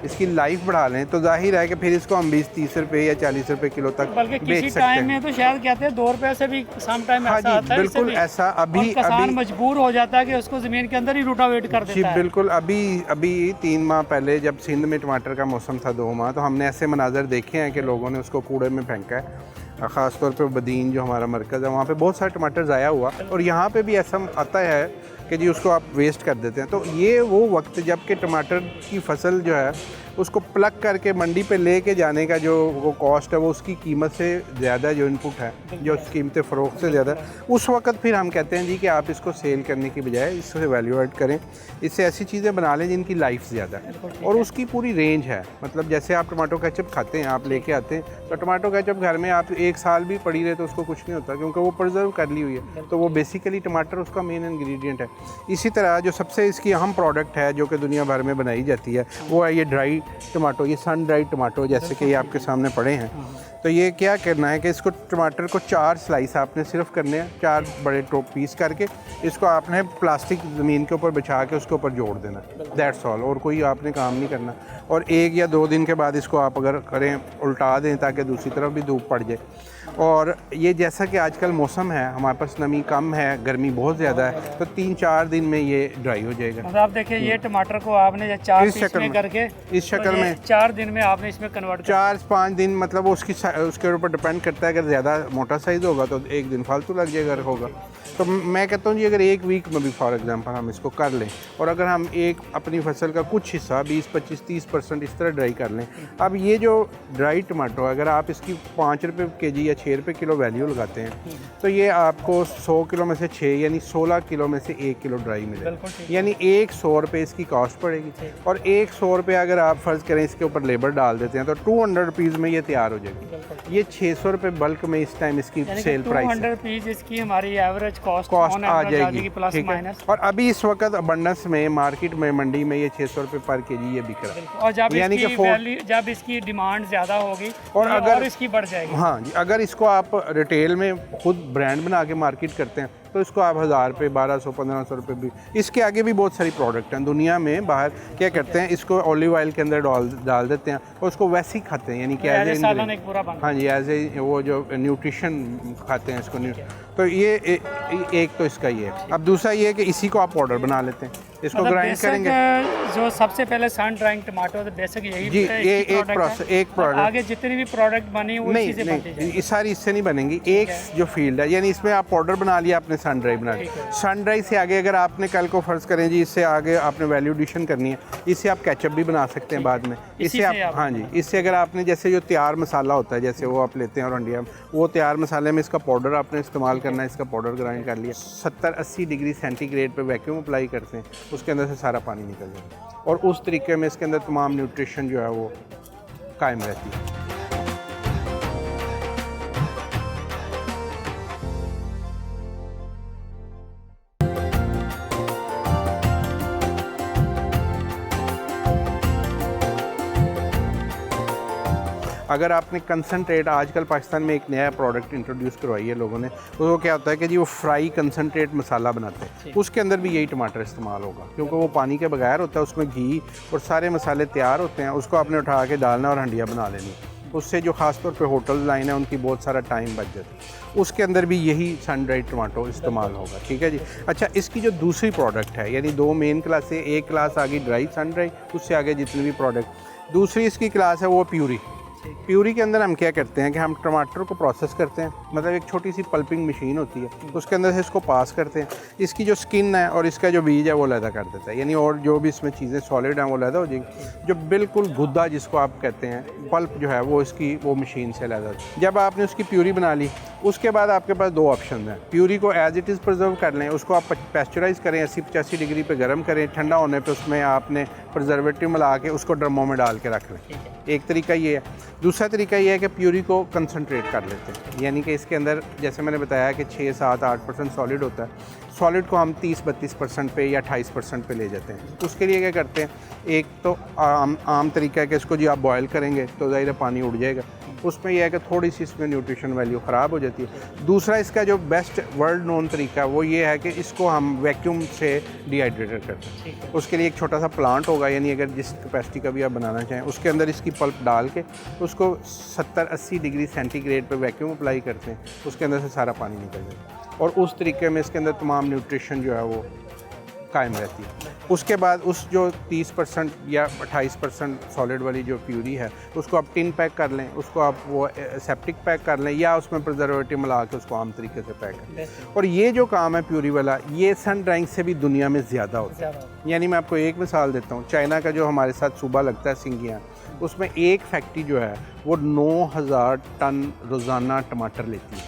इसकी लाइफ बढ़ा लें, तो जाहिर है कि फिर इसको हम 20-30 रुपये या 40 रुपये किलो तक बेच सकते हैं। में तो शायद कहते हैं 2 रुपये से भी सम टाइम हाँ ऐसा जी, आता है, बिल्कुल ऐसा अभी किसान मजबूर हो जाता है कि उसको ज़मीन के अंदर ही रूटावेट कर जी देता है। बिल्कुल। अभी 3 माह पहले जब सिंध में टमाटर का मौसम था 2 माह, तो हमने ऐसे मनाजर देखे हैं कि लोगों ने उसको कूड़े में फेंका है। ख़ास तौर पे बदीन जो हमारा मरकज़ है वहाँ पे बहुत सारे टमाटर ज़ाया हुआ, और यहाँ पे भी ऐसा आता है कि जी उसको आप वेस्ट कर देते हैं। तो ये वो वक्त जब कि टमाटर की फसल जो है उसको प्लग करके मंडी पे लेके जाने का जो वो कॉस्ट है वो उसकी कीमत से ज़्यादा, जो इनपुट है जो कीमत फ़रोख्त से ज़्यादा, उस वक्त फिर हम कहते हैं जी कि आप इसको सेल करने की बजाय इससे वैल्यू ऐड करें, इससे ऐसी चीज़ें बना लें जिनकी लाइफ ज़्यादा है और उसकी पूरी रेंज है। मतलब जैसे आप टमाटो केचप खाते हैं, आप लेके आते हैं, तो टमाटो केचप घर में आप 1 साल भी पड़ी रहे तो उसको कुछ नहीं होता, क्योंकि वो प्रिजर्व कर ली हुई है। तो वो बेसिकली टमाटर उसका मेन इंग्रेडिएंट है। इसी तरह जो सबसे इसकी अहम प्रोडक्ट है जो कि दुनिया भर में बनाई जाती है वो है ये ड्राई टमाटो, ये सन ड्राइड टमाटो, जैसे कि ये आपके सामने पड़े हैं। तो ये क्या करना है कि इसको टमाटर को 4 स्लाइस आपने सिर्फ करने हैं, 4 बड़े टॉप पीस करके इसको आपने प्लास्टिक ज़मीन के ऊपर बिछा के उसके ऊपर जोड़ देना, दैट्स ऑल, और कोई आपने काम नहीं करना। और 1 या 2 दिन के बाद इसको आप अगर करें उल्टा दें ताकि दूसरी तरफ भी धूप पड़ जाए। और ये जैसा कि आजकल मौसम है, हमारे पास नमी कम है, गर्मी बहुत ज़्यादा है, तो 3-4 दिन में ये ड्राई हो जाएगा। मतलब आप देखिए ये टमाटर को आपने 4 पीस में करके इस शक्ल में 4 दिन में आपने इसमें कन्वर्ट 4-5 दिन, मतलब उसके ऊपर डिपेंड करता है। अगर ज़्यादा मोटा साइज़ होगा तो 1 दिन फालतू लग जाएगा होगा। तो मैं कहता हूँ जी अगर 1 वीक में भी फॉर एग्जांपल हम इसको कर लें, और अगर हम अपनी फसल का कुछ हिस्सा 20-25-30% इस तरह ड्राई कर लें। अब ये जो ड्राई टमाटो अगर आप इसकी 5 रुपये केजी या 6 रुपये किलो वैल्यू लगाते हैं तो ये आपको 100 किलो में से 6 यानी 16 किलो में से 1 किलो ड्राई मिलेगा, यानी 100 रुपये इसकी कॉस्ट पड़ेगी। और 100 रुपये अगर आप फ़र्ज़ करें इसके ऊपर लेबर डाल देते हैं तो 200 रुपीज़ में ये तैयार हो जाएगी। ये 600 रुपये बल्क में इस टाइम इसकी सेल प्राइस है। 200 रुपीज़ इसकी हमारी एवरेज कॉस्ट आ जाएगी, प्लस ठीक है। माइनस। और अभी इस वक्त अबंडेंस में मार्केट में मंडी में ये 600 रुपये पर केजी ये बिक रहा है। और जब यानी कि जब इसकी डिमांड ज़्यादा होगी और तो अगर और इसकी बढ़ जाएगी। हाँ जी, अगर इसको आप रिटेल में खुद ब्रांड बना के मार्केट करते हैं तो इसको आप 1000 रुपये, 1200-1500 रुपये भी, इसके आगे भी बहुत सारी प्रोडक्ट हैं दुनिया में। बाहर क्या करते हैं, इसको ऑलिव ऑयल के अंदर डाल देते हैं और उसको वैसे ही खाते हैं, यानी कि एज ए, हाँ जी, एज ए वो जो न्यूट्रिशन खाते हैं इसको। तो ये एक तो इसका ये है। अब दूसरा ये है कि इसी को आप पाउडर बना लेते हैं, इसको ग्राइंड करेंगे। जो सबसे पहले सन ड्राइंग टमाटो, बेसिक यही जी, ये एक प्रोडक्ट। आगे जितनी भी प्रोडक्ट बनी वो इसी से बनती है। ये सारी इससे नहीं बनेंगी। एक जो फील्ड है, यानी इसमें आप पाउडर बना लिया, आपने सन ड्राई बना लिया। सन ड्राई से आगे अगर आपने कल को फ़र्ज़ करें जी इससे आगे आपने वैल्यू एडिशन करनी है, इससे आप केचप भी बना सकते हैं बाद में। इससे आप हाँ जी, इससे अगर आपने जैसे जो तैयार मसाला होता है जैसे वो आप लेते हैं और इंडिया में, वो तैयार मसाले में इसका पाउडर आपने इस्तेमाल करना है, इसका पाउडर ग्राइंड कर लिया, 70-80 डिग्री सेंटीग्रेड पे वैक्यूम अप्लाई करते हैं, उसके अंदर से सारा पानी निकल जाएगा और उस तरीके में इसके अंदर तमाम न्यूट्रिशन जो है वो कायम रहती है। अगर आपने कंसनट्रेट, आजकल पाकिस्तान में एक नया प्रोडक्ट इंट्रोड्यूस करवाई है लोगों ने, तो वो क्या होता है कि जी वो फ्राई कंसनट्रेट मसाला बनाते हैं, उसके अंदर भी यही टमाटर इस्तेमाल होगा, क्योंकि वो पानी के बगैर होता है, उसमें घी और सारे मसाले तैयार होते हैं, उसको आपने उठा के डालना और हंडिया बना लेनी। उससे जो ख़ास तौर पे होटल लाइन है उनकी बहुत सारा टाइम बच जाता है। उसके अंदर भी यही सन ड्राइड टमाटो इस्तेमाल होगा, ठीक है जी। अच्छा, इसकी जो दूसरी प्रोडक्ट है, यानी 2 मेन क्लास है, एक क्लास आ गई ड्राई सन ड्राई, उससे आगे जितनी भी प्रोडक्ट, दूसरी इसकी क्लास है वो प्यूरी। प्यूरी के अंदर हम क्या करते हैं कि हम टमाटर को प्रोसेस करते हैं, मतलब एक छोटी सी पल्पिंग मशीन होती है, उसके अंदर से इसको पास करते हैं। इसकी जो स्किन है और इसका जो बीज है वो अलहदा कर देता है, यानी और जो भी इसमें चीज़ें सॉलिड हैं वो अलहदा हो जाएगी। जो बिल्कुल गुद्दा जिसको आप कहते हैं, पल्प जो है वो इसकी वो मशीन से अलहदा हो जाए। जब आपने उसकी प्यूरी बना ली, उसके बाद आपके पास दो ऑप्शन हैं। प्यूरी को एज इट इज़ प्रिजर्व कर लें, उसको आप पैस्चराइज़ करें, 80-85 डिग्री पे गर्म करें, ठंडा होने पे उसमें आपने प्रिजर्वेटिव मिला के उसको ड्रमों में डाल के रख लें। एक तरीका ये है। दूसरा तरीका ये है कि प्यूरी को कंसनट्रेट कर लेते हैं, यानी कि इसके अंदर जैसे मैंने बताया कि 6-7-8% सॉलिड होता है, सॉलिड को हम 30-32% पे या 28% पे ले जाते हैं। उसके लिए क्या करते हैं, एक तो आम तरीका है कि इसको जी आप बॉयल करेंगे तो ज़ाहिर है पानी उड़ जाएगा, उसमें यह है कि थोड़ी सी इसमें न्यूट्रिशन वैल्यू ख़राब हो जाती है। दूसरा इसका जो बेस्ट वर्ल्ड नोन तरीका है वो ये है कि इसको हम वैक्यूम से डिहाइड्रेटेड करते हैं। उसके लिए एक छोटा सा प्लांट होगा, यानी अगर जिस कैपेसिटी का भी आप बनाना चाहें, उसके अंदर इसकी पल्प डाल के उसको 70-80 डिग्री सेंटीग्रेड पर वैक्यूम अप्लाई करते हैं, उसके अंदर से सारा पानी निकल जाता है और उस तरीके में इसके अंदर तमाम न्यूट्रिशन जो है वो कायम रहती है। उसके बाद उस जो 30% या 28% सॉलिड वाली जो प्यूरी है उसको आप टिन पैक कर लें, उसको आप वो सेप्टिक पैक कर लें या उसमें प्रिजर्वेटिव मिला के उसको आम तरीके से पैक कर लें। और ये जो काम है प्यूरी वाला, ये सन ड्राइंग से भी दुनिया में ज़्यादा होता है। यानी मैं आपको एक मिसाल देता हूँ, चाइना का जो हमारे साथ सूबा लगता है सिंगिया, उसमें एक फैक्ट्री जो है वो 9000 टन रोज़ाना टमाटर लेती है।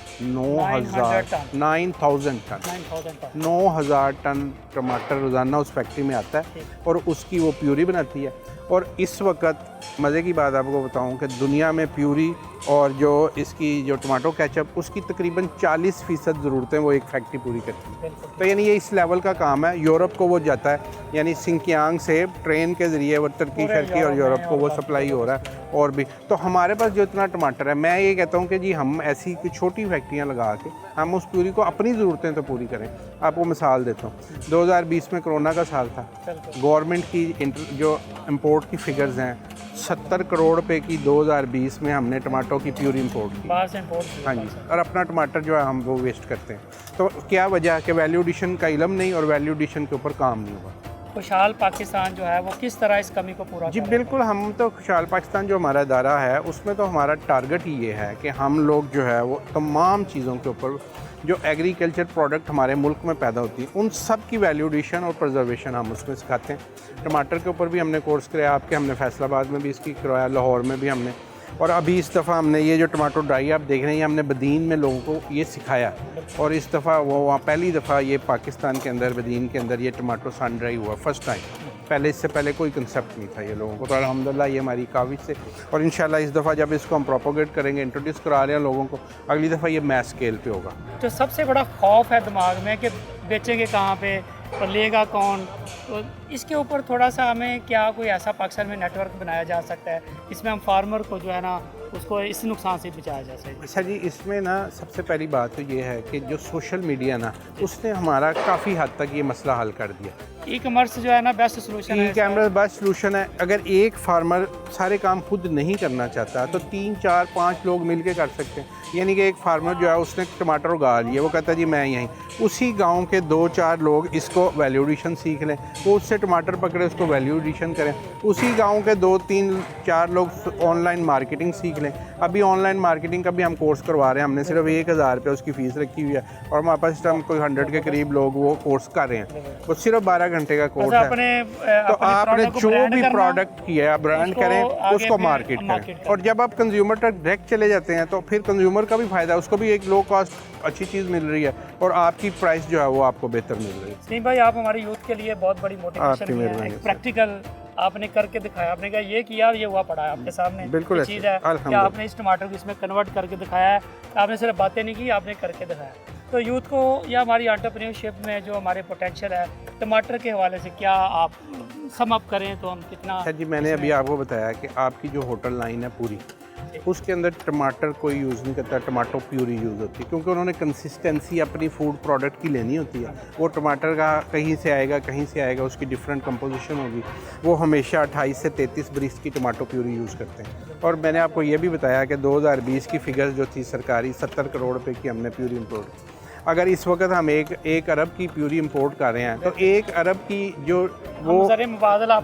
9000 टन टमाटर रोज़ाना उस फैक्ट्री में आता है और उसकी वो प्यूरी बनाती है। और इस वक्त मज़े की बात आपको बताऊं कि दुनिया में प्यूरी और जो इसकी जो टमाटो केचप, उसकी तकरीबन 40% ज़रूरतें वो एक फैक्ट्री पूरी करती है। तो यानी ये इस लेवल का काम है। यूरोप को वो जाता है, यानी सिंकियांग से ट्रेन के ज़रिए वो तुर्की शर्की और यूरोप को वो सप्लाई हो रहा है। और भी तो हमारे पास जो इतना टमाटर है, मैं ये कहता हूँ कि जी हम ऐसी कुछ छोटी फैक्ट्रियाँ लगा के हम उस प्यूरी को अपनी ज़रूरतें तो पूरी करें। आपको मिसाल देता हूँ, 2020 में कोरोना का साल था, गवर्नमेंट की जो इम्पोर्ट की फ़िगर्स हैं 70 करोड़ रुपए की 2020 में हमने टमाटो की प्यूरी इम्पोर्ट की, बाहर से इम्पोर्ट की। हाँ जी, और अपना टमाटर जो है हम वो वेस्ट करते हैं। तो क्या वजह है कि वैल्यू एडिशन का इल्म नहीं और वैल्यू एडिशन के ऊपर काम नहीं हुआ। खुशहाल पाकिस्तान जो है वो किस तरह इस कमी को पूरा जी करें? बिल्कुल, हम तो खुशहाल पाकिस्तान जो हमारा इदारा है उसमें तो हमारा टारगेट ही ये है कि हम लोग जो है वो तमाम चीज़ों के ऊपर जो एग्रीकल्चर प्रोडक्ट हमारे मुल्क में पैदा होती है उन सब की वैल्यू एडिशन और प्रिजर्वेशन हम उसमें सिखाते हैं। टमाटर के ऊपर भी हमने कोर्स कराया, आपके हमने फैसलाबाद में भी इसकी करवाया, लाहौर में भी हमने, और अभी इस दफ़ा हमने ये जो टमाटो ड्राई आप देख रहे हैं हमने बदीन में लोगों को ये सिखाया। और इस दफ़ा वो वहाँ पहली दफ़ा ये पाकिस्तान के अंदर बदीन के अंदर ये टमाटो सन ड्राई हुआ फर्स्ट टाइम। पहले इससे पहले कोई कंसेप्ट नहीं था ये लोगों को। तो अल्हम्दुलिल्लाह ये हमारी काविश से, और इंशाल्लाह इस दफ़ा जब इसको हम प्रोपोगेट करेंगे, इंट्रोड्यूस करा रहे हैं लोगों को, अगली दफ़ा ये मैस स्केल पे होगा। जो सबसे बड़ा खौफ है दिमाग में कि बेचेंगे कहाँ पे और लेगा कौन, तो इसके ऊपर थोड़ा सा हमें क्या कोई ऐसा पाकिस्तान में नेटवर्क बनाया जा सकता है इसमें हम फार्मर को जो है ना उसको इस नुकसान से बचाया जा सके? अच्छा जी, इसमें ना सबसे पहली बात तो ये है कि जो सोशल मीडिया ना उसने हमारा काफ़ी हद तक ये मसला हल कर दिया। ई कमर्स जो है ना बेस्ट सोल्यूशन है। ई कैमरा बेस्ट सोल्यूशन है। अगर एक फार्मर सारे काम खुद नहीं करना चाहता तो 3, 4, 5 लोग मिल के कर सकते हैं। यानी कि एक फार्मर जो है उसने टमाटर उगा लिए, वो कहता है जी मैं यहीं, उसी गांव के 2-4 लोग इसको वैल्यू एडिशन सीख लें, वो उससे टमाटर पकड़े उसको वैल्यू एडिशन करें। उसी गांव के 2-3-4 लोग ऑनलाइन मार्केटिंग सीख लें। अभी ऑनलाइन मार्केटिंग का भी हम कोर्स करवा रहे हैं, हमने सिर्फ 1000 रुपये उसकी फ़ीस रखी हुई है और हमारे पास इस टाइम कोई 100 के करीब लोग वो कोर्स कर रहे हैं। वो सिर्फ 12 घंटे का कोर्स है। तो आपने जो भी प्रोडक्ट किया है ब्रांड करें, उसको मार्केट करें, और जब आप कंज्यूमर तक डायरेक्ट चले जाते हैं तो फिर कंज्यूमर का भी फ़ायदा, उसको भी एक लो कॉस्ट अच्छी चीज़ मिल रही है और आपकी प्राइस जो है वो आपको बेहतर मिल रही है। नहीं भाई, आप हमारे यूथ के लिए बहुत बड़ी मोटिवेशन है। प्रैक्टिकल आपने करके दिखाया, आपने कहा ये किया और ये हुआ पड़ा है आपके सामने। बिल्कुल चीज़ है कि आपने इस टमाटर को इसमें कन्वर्ट करके दिखाया है। आपने सिर्फ बातें नहीं की, आपने करके दिखाया। तो यूथ को या हमारी एंटरप्रेन्योरशिप में जो हमारे पोटेंशियल है टमाटर के हवाले से क्या आप सम अप करें तो हम कितना? अच्छा जी, मैंने अभी आपको बताया कि आपकी जो होटल लाइन है पूरी, उसके अंदर टमाटर कोई यूज़ नहीं करता, टमाटो प्यूरी यूज़ होती है, क्योंकि उन्होंने कंसिस्टेंसी अपनी फूड प्रोडक्ट की लेनी होती है। वो टमाटर का कहीं से आएगा कहीं से आएगा, उसकी डिफरेंट कंपोजिशन होगी। वो हमेशा 28 से 33 बरिस की टमाटो प्यूरी यूज़ करते हैं। और मैंने आपको ये भी बताया कि 2020 की फ़िगर्स जो थी सरकारी, 70 करोड़ रुपए की हमने प्यूरी इम्पोर्ट। अगर इस वक्त हम एक अरब की प्यूरी इंपोर्ट कर रहे हैं तो 1 अरब की जो वो ज़रे मुबादला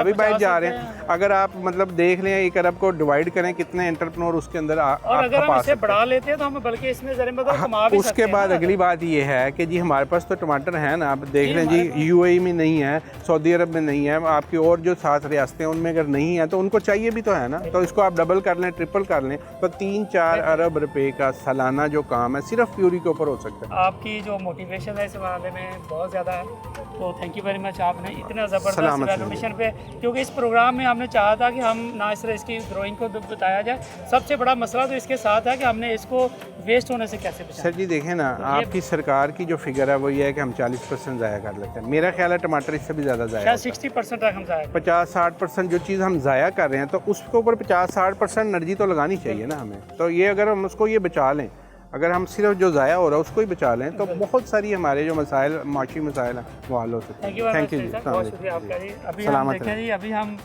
भी बाहर जा रहे हैं। अगर आप मतलब देख लें 1 अरब को डिवाइड करें कितने एंटरप्रेन्योर उसके अंदर और अगर हम इसे बढ़ा लेते हैं तो हम बल्कि इसमें ज़रे मुबादला कमा भी सकते हैं। उसके बाद अगली बात ये है कि जी हमारे पास तो टमाटर हैं ना, आप देख लें जी UAE में नहीं है, सऊदी अरब में नहीं है, आपकी और जो 7 रियासतें हैं उनमें अगर नहीं है तो उनको चाहिए भी तो है ना, तो इसको आप डबल कर लें, ट्रिपल कर लें तो 3-4 अरब रुपए का सालाना जो काम है सिर्फ प्यूरी के ऊपर हो सकता है। आपकी जो मोटिवेशन है इस मामले में बहुत ज़्यादा है, तो थैंक यू वेरी मच। आपने इतना ज़बरदस्त वैल्यूएशन पे, क्योंकि इस प्रोग्राम में हमने चाहा था कि हम ना इस तरह इसकी ग्रोइंग को बताया जाए, सबसे बड़ा मसला तो इसके साथ है कि हमने इसको वेस्ट होने से कैसे बचाएं। सर जी देखें ना, आपकी सरकार की जो फिगर है वो ये है कि हम 40% ज़ाया कर लेते हैं। मेरा ख्याल है टमाटर इससे भी ज़्यादा ज़ाया, 60% तक हम ज़ाया 50-60% जो चीज़ हम ज़ाया कर रहे हैं तो उसके ऊपर 50-60% एनर्जी तो लगानी चाहिए ना हमें। तो ये अगर हम उसको ये बचा लें, अगर हम सिर्फ जो ज़ाया हो रहा है उसको ही बचा लें तो बहुत सारी हमारे जो मसाइल, माशी मसाइल हैं वो हल हो सकते हैं। थैंक यू जी, बहुत शुक्रिया आपका जी। अभी हम देखें जी, अभी हम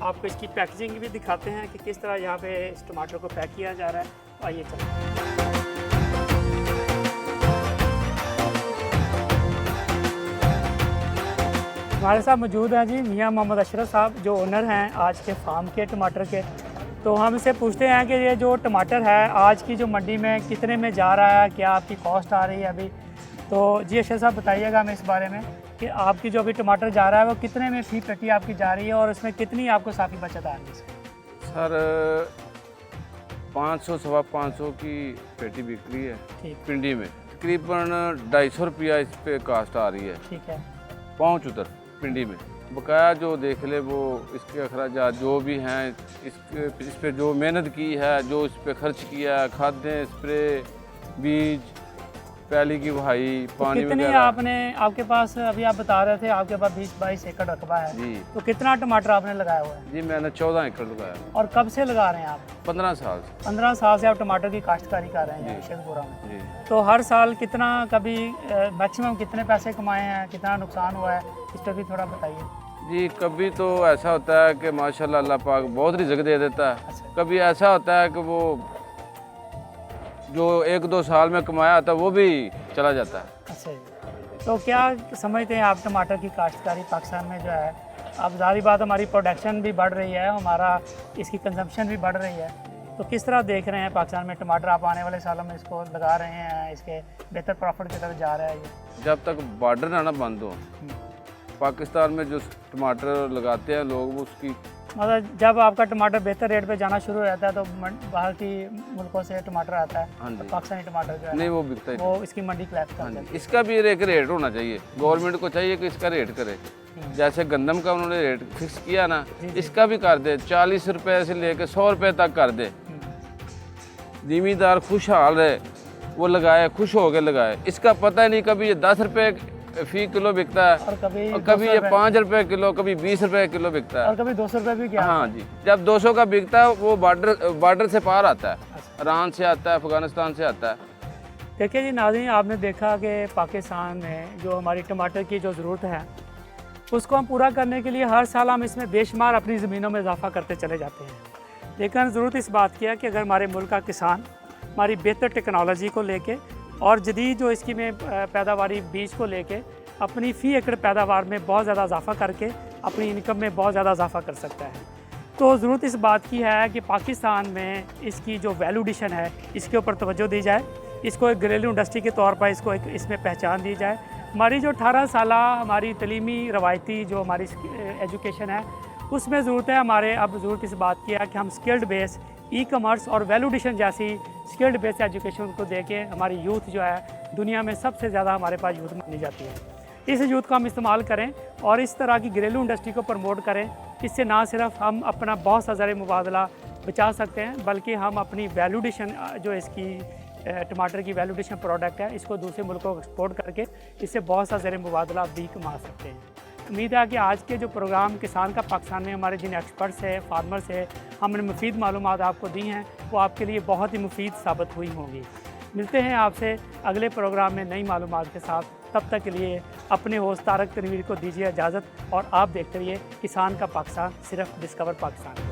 आपको इसकी पैकेजिंग भी दिखाते हैं कि किस तरह यहाँ पे इस टमाटर को पैक किया जा रहा है। आइए चलिए। हमारे साथ मौजूद हैं जी मियाँ मोहम्मद अशरफ साहब, जो ओनर हैं आज के फार्म के टमाटर के। तो हम इसे पूछते हैं कि ये जो टमाटर है आज की जो मंडी में कितने में जा रहा है, क्या आपकी कॉस्ट आ रही है अभी। तो जी अशरफ साहब बताइएगा हमें इस बारे में कि आपकी जो अभी टमाटर जा रहा है वो कितने में फी पेटी आपकी जा रही है और उसमें कितनी आपको साफी बचत आ रही है। सर 500-525 की पेटी बिक रही है पिंडी में, तकरीबन 250 रुपया इस पे कास्ट आ रही है। ठीक है, पहुँच उतर पिंडी में बकाया जो देख ले वो इसके अखराजात जो भी हैं, इस पे जो मेहनत की है, जो इस पे खर्च किया है, खादें, स्प्रे, बीज, पहली की भाई, पानी कितने वगैरह। आपने, आपके पास अभी आप बता रहे थे आपके पास 20-22 एकड़ रकबा है जी, तो कितना टमाटर आपने लगाया हुआ है? जी मैंने 14 एकड़ लगाया। और कब से लगा रहे हैं आप? 15 साल से। 15 साल से आप टमाटर की काश्तकारी कर रहे हैं शेखपुरा में। जी, तो हर साल कितना, कभी मैक्सिमम कितने पैसे कमाए हैं, कितना नुकसान हुआ है, इस पर भी थोड़ा बताइए। जी कभी तो ऐसा होता है कि माशाल्लाह अल्लाह पाक बहुत रिज़्क दे देता है, कभी ऐसा होता है कि वो जो 1-2 साल में कमाया था वो भी चला जाता है। अच्छा जी, तो क्या समझते हैं आप टमाटर की काश्तकारी पाकिस्तान में जो है, अब ज़ाहिर बात हमारी प्रोडक्शन भी बढ़ रही है, हमारा इसकी कंजम्पशन भी बढ़ रही है, तो किस तरह देख रहे हैं पाकिस्तान में टमाटर? आप आने वाले सालों में इसको लगा रहे हैं, इसके बेहतर प्रॉफिट की तरफ जा रहा है ये? जब तक बॉर्डर ना बंद हो, पाकिस्तान में जो टमाटर लगाते हैं लोग वो उसकी मतलब जब आपका टमाटर बेहतर रेट पे जाना शुरू हो जाता है तो बाहर की मुल्कों से टमाटर आता है, हाँ तो जी, पाकिस्तानी टमाटर जो है नहीं वो बिकता ही वो इसकी मंडी क्लैश हाँ करता जी, इसका भी एक रेट होना चाहिए। गवर्नमेंट को चाहिए कि इसका रेट करे, जैसे गंदम का उन्होंने रेट फिक्स किया ना, इसका भी कर दे, 40 रुपये से लेकर 100 रुपये तक कर दे। ज़मींदार खुशहाल रहे, वो लगाए, खुश हो के लगाए। इसका पता ही नहीं कभी ये 10 रुपये फी किलो बिकता है और कभी ये 5 रुपये किलो, कभी 20 रुपये किलो बिकता है और कभी 200 रुपये भी क्या? हाँ जी, जब 200 का बिकता है वो बॉर्डर से पार आता है, ईरान से आता है, अफगानिस्तान से आता है। देखिए जी नाज़रीन, आपने देखा कि पाकिस्तान में जो हमारी टमाटर की जो ज़रूरत है उसको हम पूरा करने के लिए हर साल हम इसमें बेशुमार अपनी ज़मीनों में इजाफा करते चले जाते हैं, लेकिन ज़रूरत इस बात की है कि अगर हमारे मुल्क का किसान हमारी बेहतर टेक्नोलॉजी को लेके और जदीद जो इसकी में पैदावारी बीज को लेके अपनी फ़ी एकड़ पैदावार में बहुत ज़्यादा इजाफा करके अपनी इनकम में बहुत ज़्यादा इजाफा कर सकता है। तो ज़रूरत इस बात की है कि पाकिस्तान में इसकी जो वैल्यू एडिशन है इसके ऊपर तवज्जो दी जाए, इसको एक घरेलू इंडस्ट्री के तौर पर इसको एक इसमें पहचान दी जाए। हमारी जो 18 साल हमारी तलीमी रवायती जो हमारी एजुकेशन है उसमें ज़रूरत है, हमारे अब ज़रूरत इस बात की है कि हम स्किल्ड बेस ई-कॉमर्स और वैल्यू एडिशन जैसी स्किल्ड बेस एजुकेशन को दे के हमारी यूथ जो है दुनिया में सबसे ज़्यादा हमारे पास यूथ मानी जाती है, इस यूथ को हम इस्तेमाल करें और इस तरह की घरेलू इंडस्ट्री को प्रमोट करें। इससे ना सिर्फ हम अपना बहुत सा ज़र मुबादला बचा सकते हैं बल्कि हम अपनी वैल्यू एडिशन जो इसकी टमाटर की वैल्यू एडिशन प्रोडक्ट है इसको दूसरे मुल्कों को एक्सपोर्ट करके इससे बहुत सा ज़र मुबादला भी कमा सकते हैं। उम्मीद है कि आज के जो प्रोग्राम किसान का पाकिस्तान में हमारे जिन एक्सपर्ट्स हैं, फार्मर्स हैं, हमने मुफीद मालूमात आपको दी हैं वो आपके लिए बहुत ही मुफीद साबित हुई होंगी। मिलते हैं आपसे अगले प्रोग्राम में नई मालूमात के साथ, तब तक के लिए अपने होस्ट तारक तनवीर को दीजिए इजाज़त और आप देखते रहिए किसान का पाकिस्तान, सिर्फ डिस्कवर पाकिस्तान।